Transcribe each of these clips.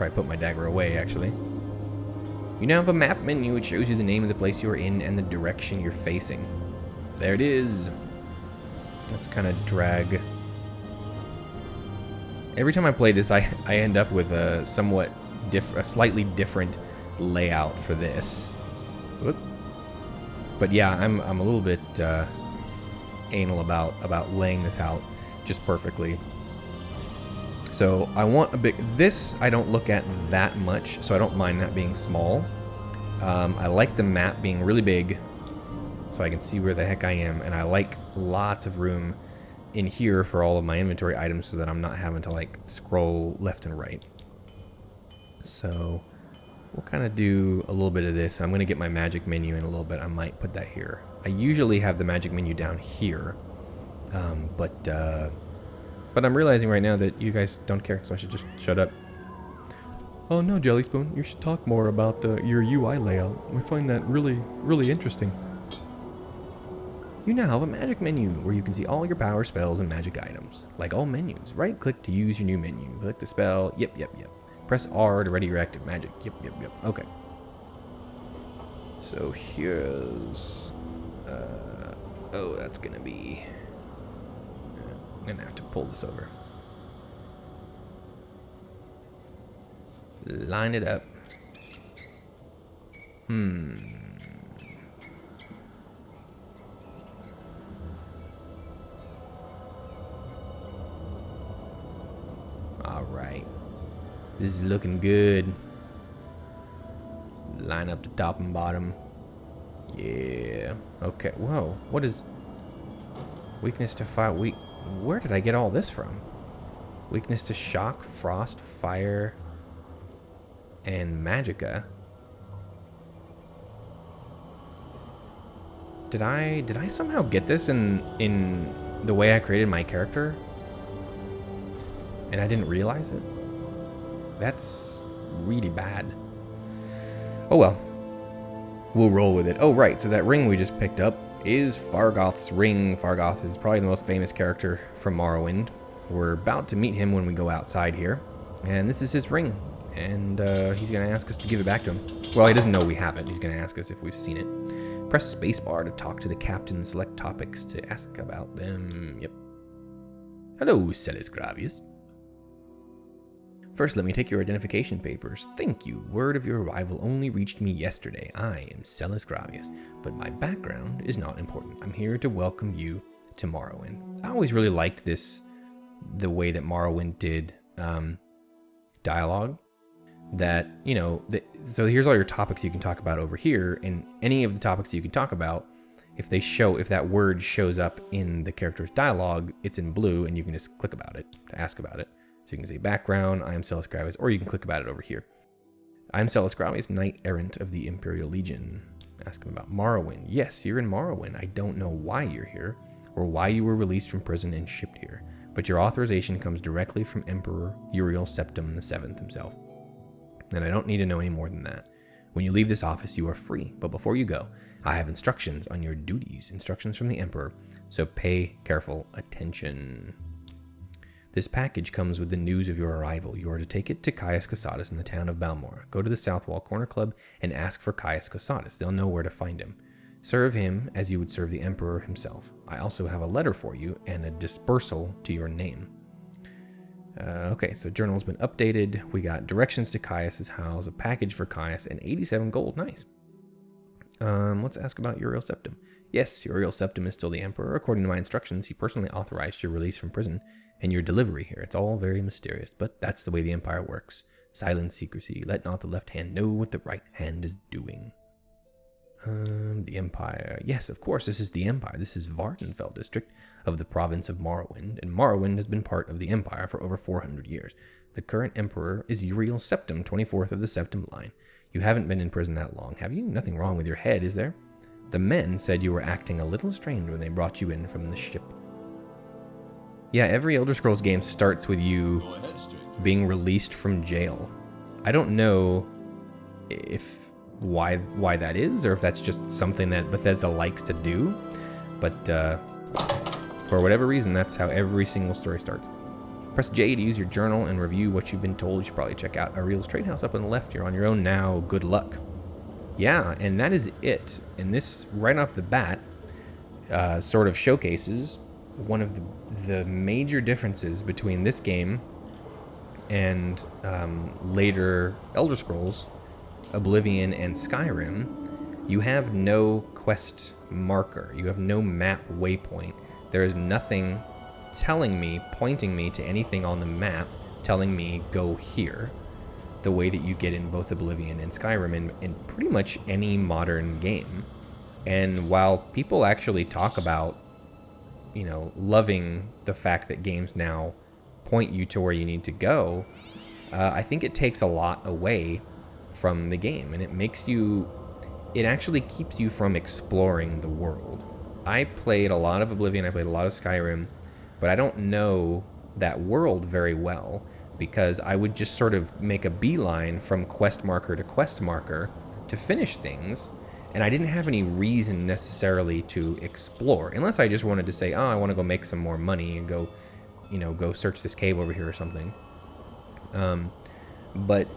probably put my dagger away, actually. You now have a map menu which shows you the name of the place you're in and the direction you're facing. There it is. Let's kind of drag. Every time I play this, I end up with a slightly different layout for this. Whoop. But yeah, I'm a little bit anal about laying this out just perfectly. So I want a big. This I don't look at that much, so I don't mind that being small. I like the map being really big, so I can see where the heck I am, and I like lots of room in here for all of my inventory items so that I'm not having to like scroll left and right. So we'll kind of do a little bit of this. I'm going to get my magic menu in a little bit. I might put that here. I usually have the magic menu down here, but I'm realizing right now that you guys don't care, so I should just shut up. Oh no, Jelly Spoon, you should talk more about your UI layout. We find that really, really interesting. You now have a magic menu where you can see all your power spells and magic items. Like all menus, right click to use your new menu. Click the spell, yep. Press R to ready your active magic, yep. Okay. So here's, oh, that's gonna be, I'm gonna have to pull this over. Line it up. Alright. This is looking good. Let's line up the top and bottom. Yeah. Okay. Whoa. What is... Weakness to fire... Where did I get all this from? Weakness to shock, frost, fire, and magicka. Did I somehow get this in the way I created my character? And I didn't realize it? That's really bad. Oh well. We'll roll with it. Oh right, so that ring we just picked up is Fargoth's ring. Fargoth is probably the most famous character from Morrowind. We're about to meet him when we go outside here. And this is his ring. And he's going to ask us to give it back to him. Well, he doesn't know we have it. He's going to ask us if we've seen it. Press spacebar to talk to the captain and select topics to ask about them. Yep. Hello, Celis. First, let me take your identification papers. Thank you. Word of your arrival only reached me yesterday. I am Celis, but my background is not important. I'm here to welcome you to Morrowind. I always really liked the way that Morrowind did dialogue. That, you know, so here's all your topics you can talk about over here, and any of the topics you can talk about, if that word shows up in the character's dialogue, it's in blue, and you can just click about it to ask about it. So you can say background, I am Celis, or you can click about it over here. I am Celis, Knight Errant of the Imperial Legion. Ask him about Morrowind. Yes, you're in Morrowind. I don't know why you're here, or why you were released from prison and shipped here, but your authorization comes directly from Emperor Uriel Septim VII himself. And I don't need to know any more than that. When you leave this office, you are free, but before you go, I have instructions on your duties, instructions from the Emperor, so pay careful attention. This package comes with the news of your arrival. You are to take it to Caius Casatus in the town of Balmor. Go to the Southwall Corner Club and ask for Caius Casatus. They'll know where to find him. Serve him as you would serve the Emperor himself. I also have a letter for you and a dispersal to your name. Okay, so journal's been updated. We got directions to Caius's house, a package for Caius, and 87 gold. Nice. Let's ask about Uriel Septim. Yes, Uriel Septim is still the Emperor. According to my instructions, he personally authorized your release from prison and your delivery here. It's all very mysterious, but that's the way the Empire works. Silence, secrecy. Let not the left hand know what the right hand is doing. The Empire. Yes, of course, this is the Empire. This is Vardenfell district of the province of Morrowind, and Morrowind has been part of the Empire for over 400 years. The current Emperor is Uriel Septim, 24th of the Septim line. You haven't been in prison that long, have you? Nothing wrong with your head, is there? The men said you were acting a little strange when they brought you in from the ship. Yeah, every Elder Scrolls game starts with you being released from jail. I don't know why that is, or if that's just something that Bethesda likes to do, but for whatever reason, that's how every single story starts. Press J to use your journal and review what you've been told. You should probably check out Ariel's Trade House up on the left. You're on your own now. Good luck. Yeah, and that is it. And this, right off the bat, sort of showcases one of the major differences between this game and later Elder Scrolls, Oblivion, and Skyrim. You have no quest marker. You have no map waypoint. There is nothing telling me, pointing me to anything on the map, telling me go here, the way that you get in both Oblivion and Skyrim in pretty much any modern game. And while people actually talk about, you know, loving the fact that games now point you to where you need to go, I think it takes a lot away from the game, and it actually keeps you from exploring the world. I played a lot of Oblivion, I played a lot of Skyrim, but I don't know that world very well because I would just sort of make a beeline from quest marker to quest marker to finish things, and I didn't have any reason necessarily to explore, unless I just wanted to say, oh, I want to go make some more money and go, you know, go search this cave over here or something. But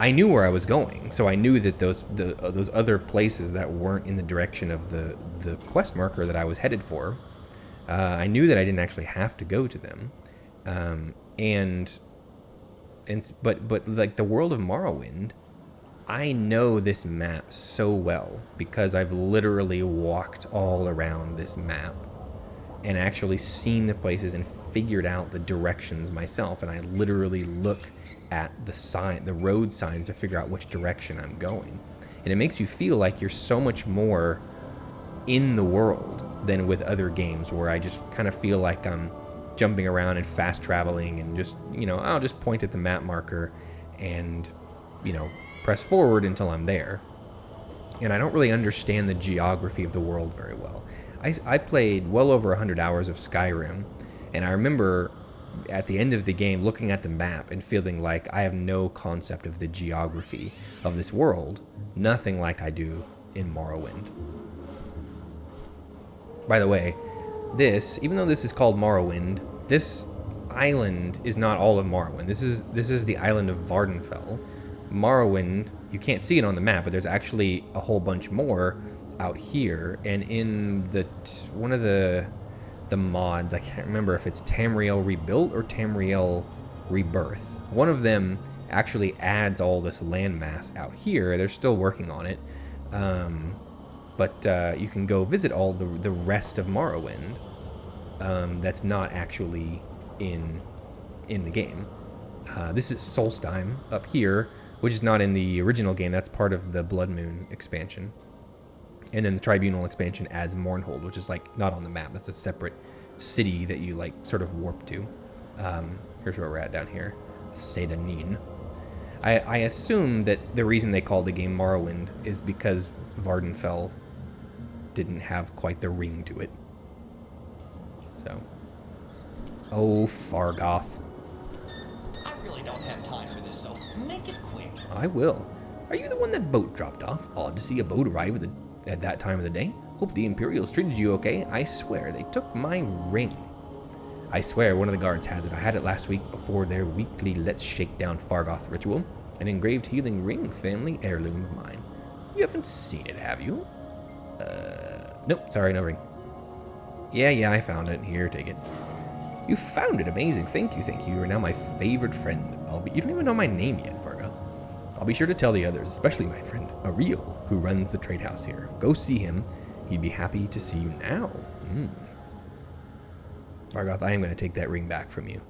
I knew where I was going, so I knew that those other places that weren't in the direction of the quest marker that I was headed for, I knew that I didn't actually have to go to them, but like the world of Morrowind, I know this map so well because I've literally walked all around this map and actually seen the places and figured out the directions myself, and I literally look at the road signs to figure out which direction I'm going. And it makes you feel like you're so much more in the world than with other games where I just kind of feel like I'm jumping around and fast traveling and just, you know, I'll just point at the map marker and, you know, press forward until I'm there. And I don't really understand the geography of the world very well. I played well over 100 hours of Skyrim, and I remember at the end of the game looking at the map and feeling like I have no concept of the geography of this world, nothing like I do in Morrowind. By the way, even though this is called Morrowind, this island is not all of Morrowind. This is the island of Vardenfell. Morrowind, you can't see it on the map, but there's actually a whole bunch more out here, and in one of the mods, I can't remember if it's Tamriel Rebuilt or Tamriel Rebirth. One of them actually adds all this landmass out here. They're still working on it, but you can go visit all the rest of Morrowind. That's not actually in the game. This is Solstheim up here, which is not in the original game. That's part of the Blood Moon expansion. And then the Tribunal expansion adds Mournhold, which is like not on the map. That's a separate city that you like sort of warp to. Here's where we're at down here, Sedanin. I assume that the reason they called the game Morrowind is because Vardenfell didn't have quite the ring to it. So, oh, Fargoth. I really don't have time for this, so make it quick. I will. Are you the one that boat dropped off? Odd to see a boat arrive at that time of the day. Hope the Imperials treated you okay. I swear they took my ring. I swear one of the guards has it. I had it last week before their weekly Let's Shake Down Fargoth ritual. An engraved healing ring, family heirloom of mine. You haven't seen it, have you? Nope, sorry, no ring. Yeah, I found it. Here, take it. You found it. Amazing. Thank you. You are now my favorite friend. You don't even know my name yet, Fargoth. I'll be sure to tell the others, especially my friend Ariel, who runs the trade house here. Go see him. He'd be happy to see you now. Fargoth, I am going to take that ring back from you,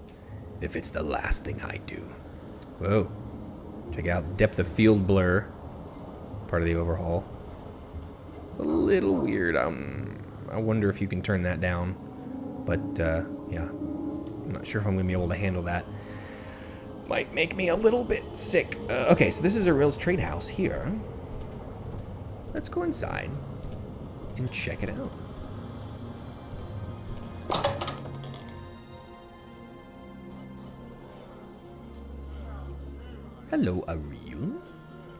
if it's the last thing I do. Whoa. Check out depth of field blur. Part of the overhaul. A little weird. I wonder if you can turn that down. But, yeah. I'm not sure if I'm going to be able to handle that. Might make me a little bit sick. Okay, so this is Ariel's trade house here. Let's go inside and check it out. Hello, Ariel.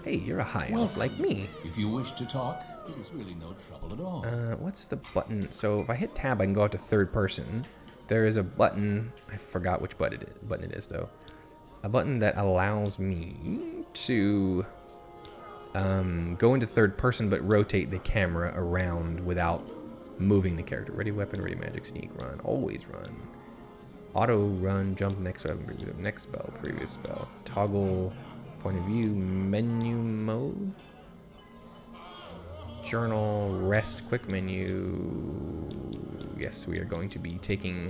Hey, you're a high elf like me. If you wish to talk, it is really no trouble at all. What's the button? So if I hit tab, I can go out to third person. there is a button. I forgot which button it is though. A button that allows me to go into third person but rotate the camera around without moving the character. Ready weapon, ready magic, sneak, run, always run. Auto run, jump, next weapon, next spell, previous spell. Toggle point of view, menu mode. Journal, rest, quick menu. Yes, we are going to be making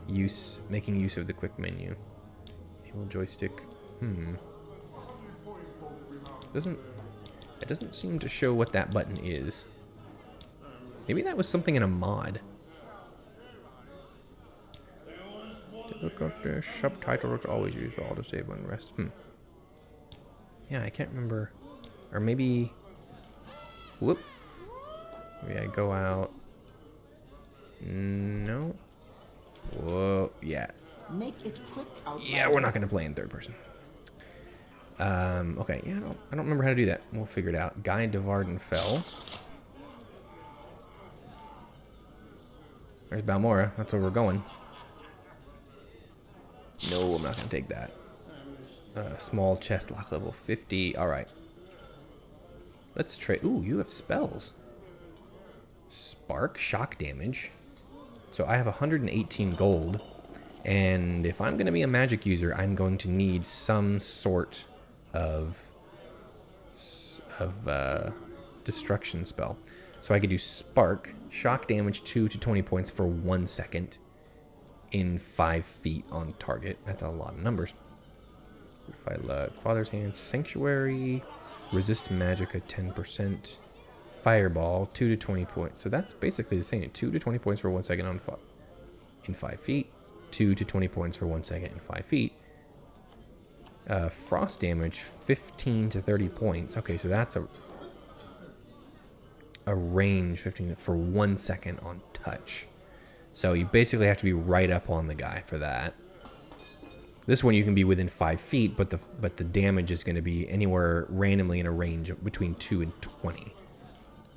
use of the quick menu. Enable joystick. It doesn't seem to show what that button is. Maybe that was something in a mod. Look up the subtitle. It's always used by all to save when rest. Yeah, I can't remember. Or maybe. Whoop. Maybe I go out. No. Whoa. Yeah. Make it quick out. Yeah, we're not gonna play in third person. Okay. Yeah, I don't remember how to do that. We'll figure it out. Guide to Vardenfell. There's Balmora. That's where we're going. No, I'm not gonna take that. Small chest lock level 50. All right. Let's trade. Ooh, you have spells. Spark, shock damage. So I have 118 gold. And if I'm going to be a magic user, I'm going to need some sort of destruction spell. So I could do Spark, shock damage 2 to 20 points for 1 second in 5 feet on target. That's a lot of numbers. If I let Father's Hand, Sanctuary, resist magic at 10%, Fireball 2 to 20 points. So that's basically the same. 2 to 20 points for 1 second on in 5 feet. 2 to 20 points for 1 second in 5 feet. Frost damage 15 to 30 points. Okay, so that's a range 15 for 1 second on touch. So you basically have to be right up on the guy for that. This one you can be within 5 feet, but the damage is going to be anywhere randomly in a range of between 2 and 20.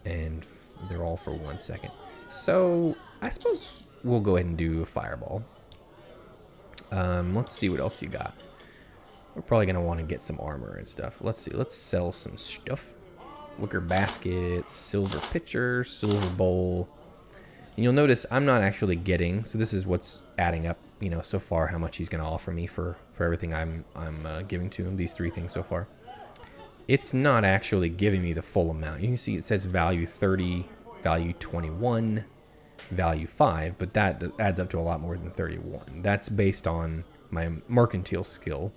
And they're all for 1 second. So I suppose we'll go ahead and do a Fireball. Let's see what else you got. We're probably going to want to get some armor and stuff. Let's see. Let's sell some stuff. Wicker basket, silver pitcher, silver bowl. And you'll notice I'm not actually getting, so this is what's adding up, you know, so far how much he's going to offer me for everything I'm giving to him, these 3 things so far. It's not actually giving me the full amount. You can see it says value 30, value 21, value 5, but that adds up to a lot more than 31. That's based on my mercantile skill.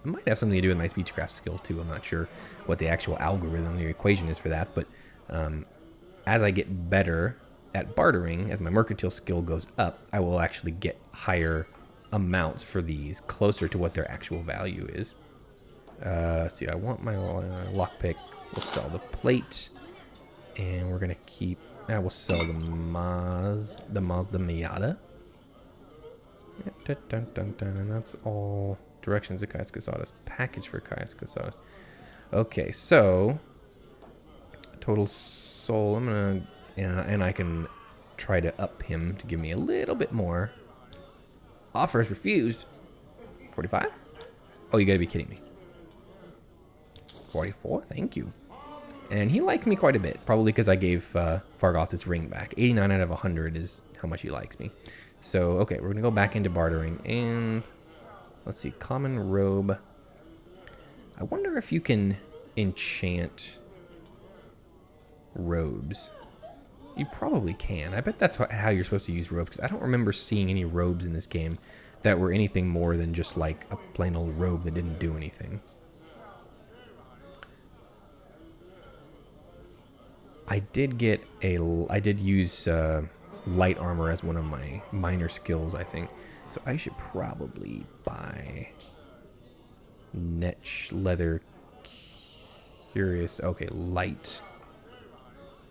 It might have something to do with my speechcraft skill too. I'm not sure what the actual algorithm, the equation is for that, but as I get better at bartering, as my mercantile skill goes up, I will actually get higher amounts for these, closer to what their actual value is. See, I want my lockpick. We'll sell the plate, and we're gonna keep. We'll sell the Miata. And that's all. Directions of Caius Casadas. Package for Caius Casadas. Okay, so total soul. I'm gonna and I can try to up him to give me a little bit more. Offer is refused. 45? Oh, you gotta be kidding me. 44? Thank you. And he likes me quite a bit, probably because I gave Fargoth his ring back. 89 out of 100 is how much he likes me. So, okay, we're gonna go back into bartering and. Let's see, common robe. I wonder if you can enchant robes. You probably can. I bet that's how you're supposed to use robes, because I don't remember seeing any robes in this game that were anything more than just like a plain old robe that didn't do anything. I did use light armor as one of my minor skills, I think. So I should probably buy Netch Leather Curious. Okay, light.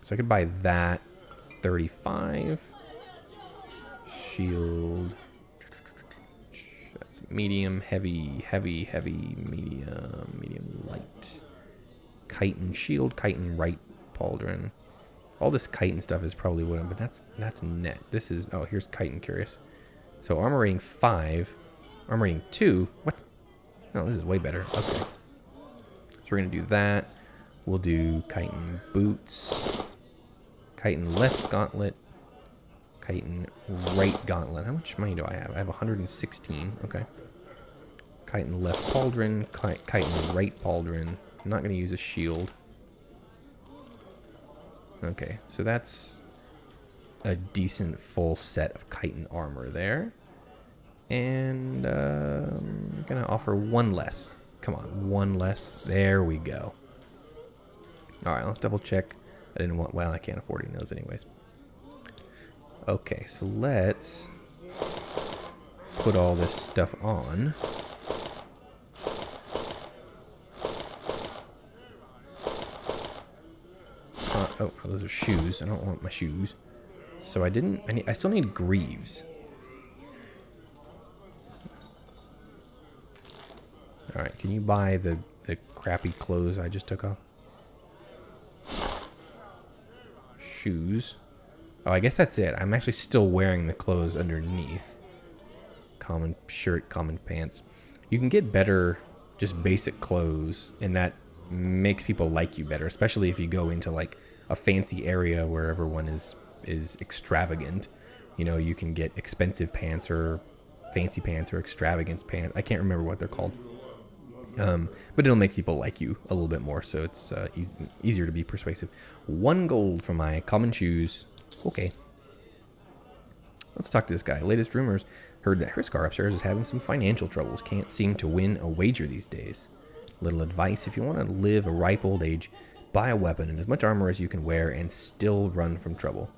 So I could buy that. It's 35. Shield. That's medium, heavy, medium, light. Chitin shield, chitin right pauldron. All this chitin stuff is probably what I'm, but that's net. This is, oh, here's chitin curious. So armor rating 5, armor rating 2. What? Oh, this is way better. Okay. So we're going to do that. We'll do chitin boots, chitin left gauntlet, chitin right gauntlet. How much money do I have? I have 116. Okay. Chitin left pauldron, chitin right pauldron. I'm not going to use a shield. Okay, so that's a decent full set of chitin armor there. And I'm going to offer one less. Come on, one less. There we go. Alright, let's double check. I didn't want, well, I can't afford any of those anyways. Okay, so let's put all this stuff on. Oh, those are shoes. I don't want my shoes. So I still need greaves. Alright, can you buy the crappy clothes I just took off? Shoes. Oh, I guess that's it. I'm actually still wearing the clothes underneath. Common shirt, common pants. You can get better, just basic clothes, and that makes people like you better, especially if you go into like a fancy area where everyone is extravagant. You know, you can get expensive pants or fancy pants or extravagance pants. I can't remember what they're called. But it'll make people like you a little bit more, so it's easier to be persuasive. 1 gold for my common shoes. Okay. Let's talk to this guy. Latest rumors. Heard that Hriskar upstairs is having some financial troubles. Can't seem to win a wager these days. Little advice. If you want to live a ripe old age, buy a weapon and as much armor as you can wear and still run from trouble.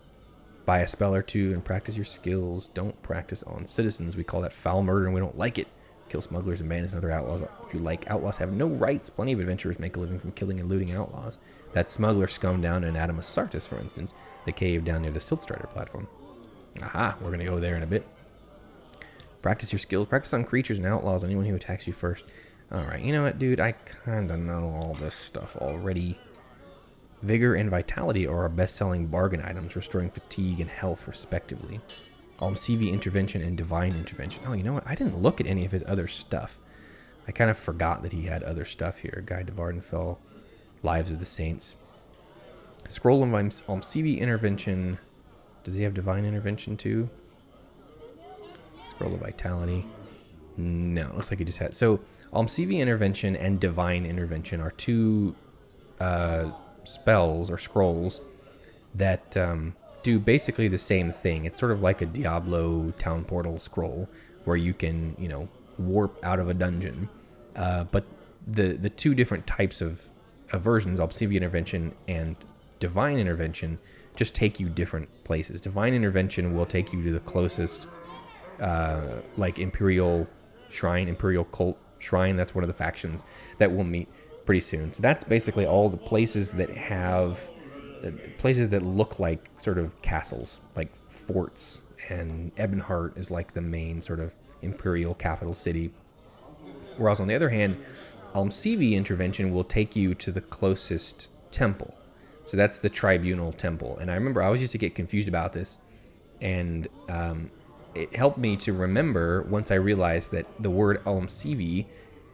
Buy a spell or two and practice your skills. Don't practice on citizens. We call that foul murder and we don't like it. Kill smugglers and bandits and other outlaws. If you like, outlaws have no rights. Plenty of adventurers make a living from killing and looting outlaws. That smuggler scum down in Adamus Sartis, for instance, the cave down near the Siltstrider platform. Aha, we're going to go there in a bit. Practice your skills. Practice on creatures and outlaws, anyone who attacks you first. Alright, you know what, dude? I kind of know all this stuff already. Vigor and Vitality are our best-selling bargain items, restoring fatigue and health, respectively. CV Intervention and Divine Intervention. Oh, you know what? I didn't look at any of his other stuff. I kind of forgot that he had other stuff here. Guide to Vardenfell, Lives of the Saints. Scroll of CV Intervention. Does he have Divine Intervention too? Scroll of Vitality. No, it looks like he just had. So, CV Intervention and Divine Intervention are two spells or scrolls that do basically the same thing. It's sort of like a Diablo town portal scroll where you can, you know, warp out of a dungeon. But the two different types of versions, CV Intervention and Divine Intervention, just take you different places. Divine Intervention will take you to the closest, like Imperial Shrine, Imperial Cult Shrine. That's one of the factions that we'll meet pretty soon. So that's basically all the places that have places that look like sort of castles, like forts, and Ebonheart is like the main sort of imperial capital city. Whereas on the other hand, CV Intervention will take you to the closest temple. So that's the Tribunal Temple. And I remember I always used to get confused about this, and it helped me to remember once I realized that the word CV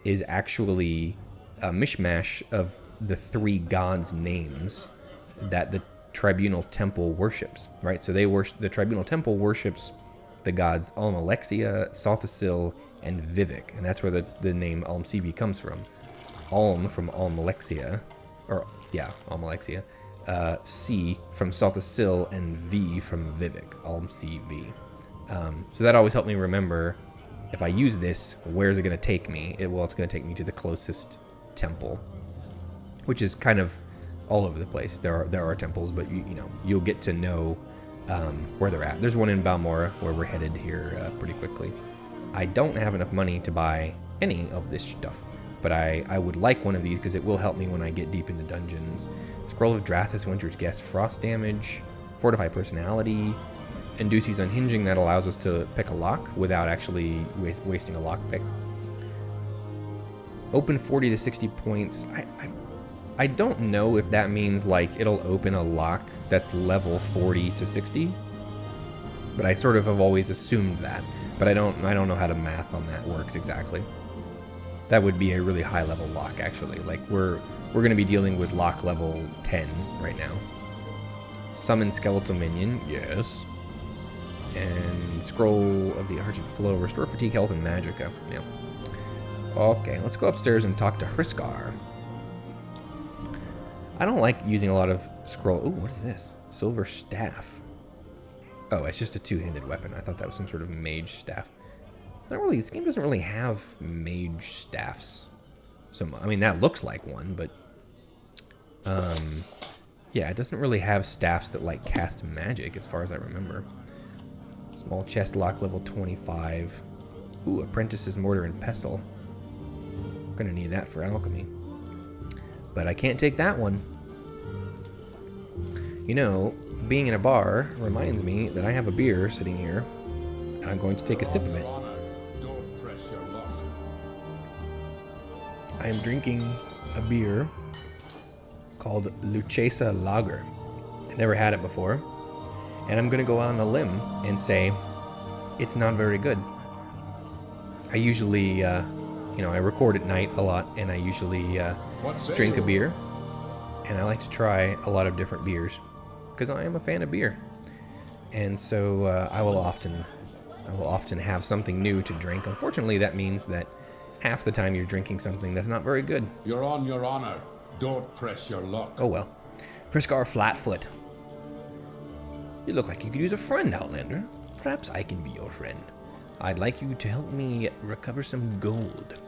is actually a mishmash of the 3 gods' names that the Tribunal Temple worships, right? So the Tribunal Temple worships the gods Almalexia, Salthasil, and Vivek, and that's where the name CV comes from. Alm from Almalexia, Almalexia, C from Salthasil, and V from Vivek, CV. So that always helped me remember, if I use this, where's it going to take me? It's going to take me to the closest temple, which is kind of all over the place. There are temples, but you'll get to know where they're at. There's one in Balmora where we're headed here pretty quickly. I don't have enough money to buy any of this stuff, but I would like one of these because it will help me when I get deep into dungeons. Scroll of Drathis, Winter's Guest, frost damage, fortify personality, Induces Unhinging, that allows us to pick a lock without actually wasting a lock pick. Open 40 to 60 points. I don't know if that means like it'll open a lock that's level 40 to 60, but I sort of have always assumed that. But I don't know how the math on that works exactly. That would be a really high level lock, actually. Like we're going to be dealing with lock level 10 right now. Summon skeletal minion, yes. And scroll of the Argent Flow, restore fatigue, health, and magicka. Yeah. Okay, let's go upstairs and talk to Hriskar. I don't like using a lot of scroll. Oh, what is this? Silver staff. Oh, it's just a two-handed weapon. I thought that was some sort of mage staff. Not really. This game doesn't really have mage staffs. So I mean, that looks like one, but yeah, it doesn't really have staffs that like cast magic, as far as I remember. Small chest lock level 25. Ooh, apprentice's mortar and pestle. Gonna need that for alchemy. But I can't take that one. You know, being in a bar reminds me that I have a beer sitting here, and I'm going to take a sip of it. I am drinking a beer called Lucchesa Lager. I never had it before, and I'm going to go out on a limb and say it's not very good. I usually, I record at night a lot, and I usually drink a beer, and I like to try a lot of different beers because I am a fan of beer, and so I will often have something new to drink. Unfortunately, that means that half the time you're drinking something that's not very good. You're on your honor. Don't press your luck. Oh well. Hriskar Flatfoot. You look like you could use a friend, Outlander. Perhaps I can be your friend. I'd like you to help me recover some gold.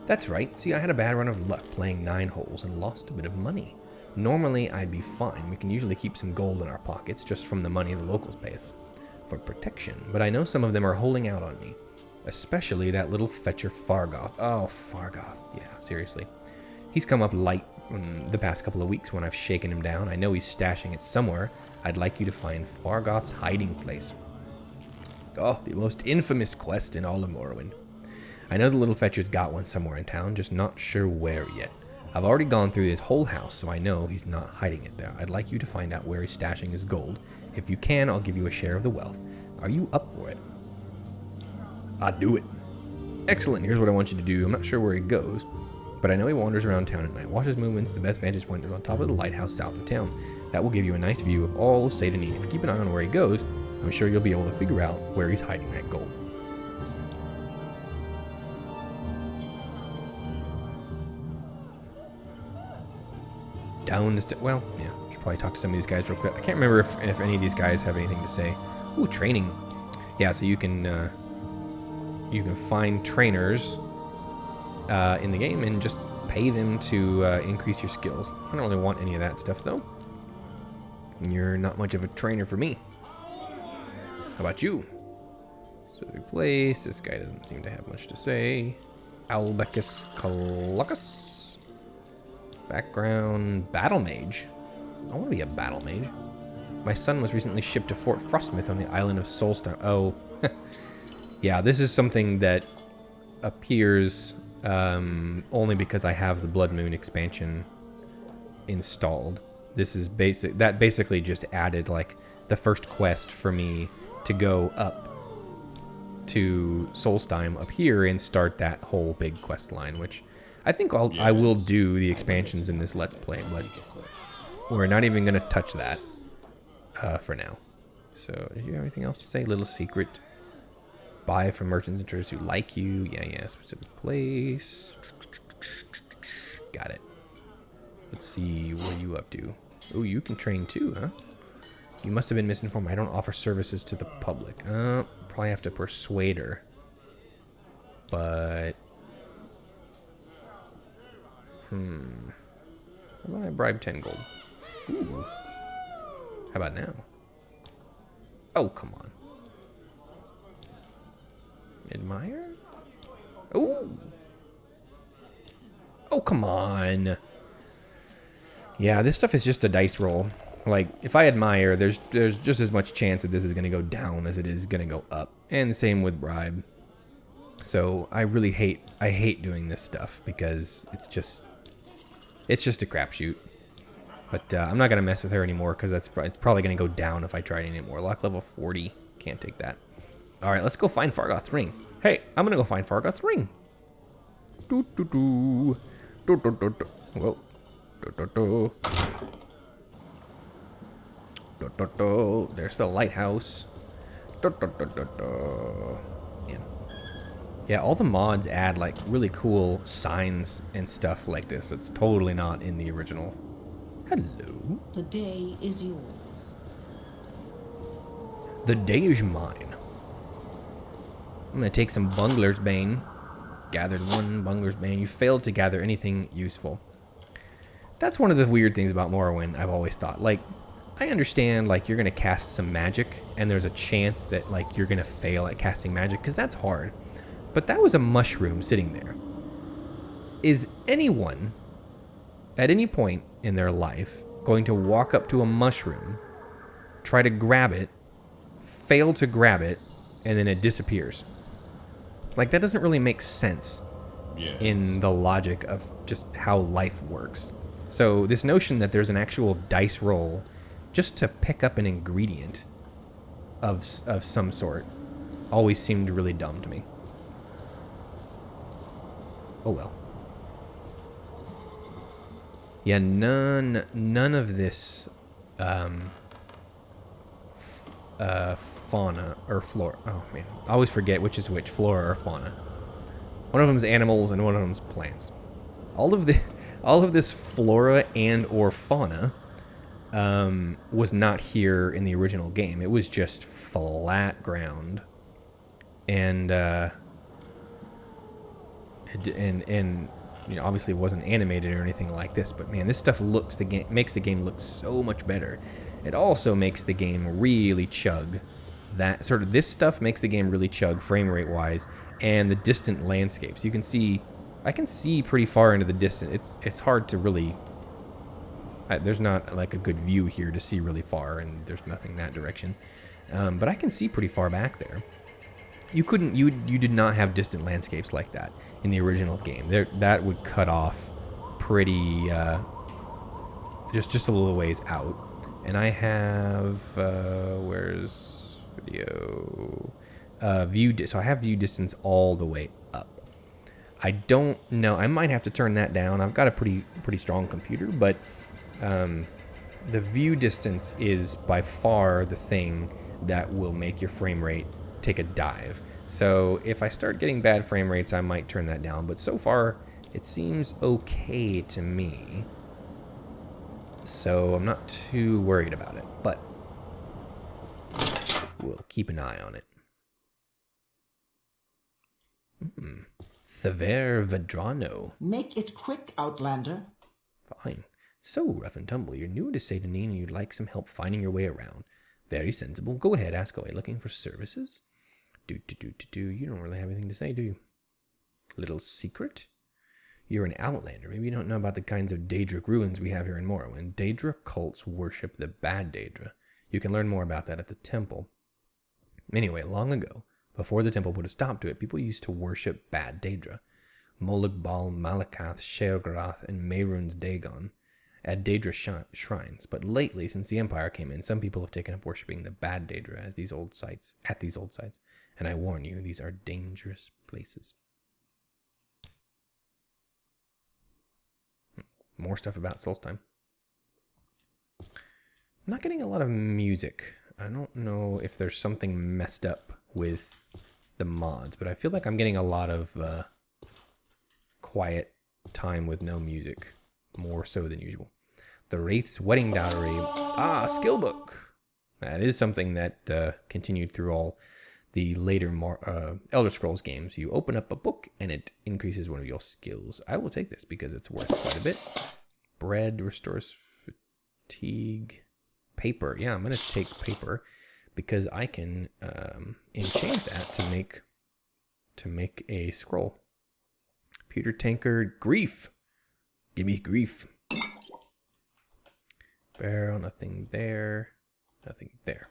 That's right. See, I had a bad run of luck playing 9 holes and lost a bit of money. Normally, I'd be fine. We can usually keep some gold in our pockets just from the money the locals pay us for protection. But I know some of them are holding out on me. Especially that little fetcher Fargoth. Oh, Fargoth. Yeah, seriously. He's come up light from the past couple of weeks when I've shaken him down. I know he's stashing it somewhere. I'd like you to find Fargoth's hiding place. Oh, the most infamous quest in all of Morrowind. I know the little fetcher's got one somewhere in town, just not sure where yet. I've already gone through his whole house, so I know he's not hiding it there. I'd like you to find out where he's stashing his gold. If you can, I'll give you a share of the wealth. Are you up for it? I'll do it. Excellent, here's what I want you to do. I'm not sure where he goes, but I know he wanders around town at night. Watch his movements. The best vantage point is on top of the lighthouse south of town. That will give you a nice view of all of Satanin. If you keep an eye on where he goes, I'm sure you'll be able to figure out where he's hiding that gold. Down the well, yeah, should probably talk to some of these guys real quick. I can't remember if any of these guys have anything to say. Ooh, training. Yeah, so you can find trainers in the game and just pay them to increase your skills. I don't really want any of that stuff, though. You're not much of a trainer for me. How about you? So replace. This guy doesn't seem to have much to say. Albecus Coloccus. Background, battle mage. I want to be a battle mage. My son was recently shipped to Fort Frostmouth on the island of Solstar. Oh, yeah, this is something that appears only because I have the Blood Moon expansion installed. This is basically just added like the first quest for me to go up to Solstheim up here and start that whole big quest line, which I think I will do the expansions in this Let's Play, but we're not even going to touch that for now. So, did you have anything else to say? Little secret. Buy from merchants and traders who like you. Yeah, specific place. Got it. Let's see, what are you up to? Oh, you can train too, huh? You must have been misinformed. I don't offer services to the public. Probably have to persuade her. But... How about I bribe 10 gold? Ooh. How about now? Oh, come on. Admire? Ooh. Oh, come on. Yeah, this stuff is just a dice roll. Like, if I admire, there's just as much chance that this is going to go down as it is going to go up. And the same with bribe. So, I hate doing this stuff because it's It's just a crapshoot. But I'm not going to mess with her anymore because it's probably going to go down if I try it anymore. Lock level 40. Can't take that. All right, let's go find Fargoth's ring. Hey, I'm going to go find Fargoth's ring. Do, do, do. Do, do, do, do. Whoa. Do, do, do. Do, do, do. There's the lighthouse. Do, do, do, do, do. Yeah, all the mods add like really cool signs and stuff like this. It's totally not in the original. Hello. The day is yours. The day is mine. I'm gonna take some Bungler's Bane. Gathered one Bungler's Bane. You failed to gather anything useful. That's one of the weird things about Morrowind, I've always thought. Like, I understand, like, you're gonna cast some magic, and there's a chance that, like, you're gonna fail at casting magic, because that's hard. But that was a mushroom sitting there. Is anyone, at any point in their life, going to walk up to a mushroom, try to grab it, fail to grab it, and then it disappears? Like, that doesn't really make sense in the logic of just how life works. So this notion that there's an actual dice roll just to pick up an ingredient of some sort always seemed really dumb to me. Oh well. Yeah, none of this fauna or flora. Oh man, I always forget which is which, flora or fauna. One of them is animals and one of them is plants. All of this flora and or fauna was not here in the original game. It was just flat ground, and you know, obviously it wasn't animated or anything like this, but man, this stuff makes the game look so much better. It also makes the game really chug. That sort of this stuff makes the game really chug frame rate wise, and the distant landscapes. You can see, I can see pretty far into the distance. It's hard to really. There's not like a good view here to see really far, and there's nothing that direction. But I can see pretty far back there. You did not have distant landscapes like that in the original game. That would cut off pretty, just a little ways out. And I have, where's video? So I have view distance all the way up. I don't know, I might have to turn that down. I've got a pretty strong computer, but the view distance is by far the thing that will make your frame rate take a dive. So if I start getting bad frame rates, I might turn that down, but so far it seems okay to me, so I'm not too worried about it, but we'll keep an eye on it. Thaver Vedrano. Make it quick, Outlander. Fine. So, rough and tumble, you're new to Satanin and you'd like some help finding your way around. Very sensible. Go ahead, ask away. Looking for services? You don't really have anything to say, do you? Little secret? You're an outlander. Maybe you don't know about the kinds of Daedric ruins we have here in Morrowind. Daedra cults worship the bad Daedra. You can learn more about that at the temple. Anyway, long ago, before the temple put a stop to it, people used to worship bad Daedra. Molag Bal, Malakath, Sheograth, and Mehrunes Dagon at Daedra shrines. But lately, since the Empire came in, some people have taken up worshipping the bad Daedra at these old sites. And I warn you, these are dangerous places. More stuff about Solstheim. I'm not getting a lot of music. I don't know if there's something messed up with the mods, but I feel like I'm getting a lot of quiet time with no music, more so than usual. The Wraith's Wedding Dowry. Skill book. That is something that continued through all the later Elder Scrolls games. You open up a book and it increases one of your skills. I will take this because it's worth quite a bit. Bread restores fatigue. Paper. Yeah, I'm going to take paper because I can enchant that to make a scroll. Pewter tankard. Grief. Give me grief. Barrel. Nothing there. Nothing there.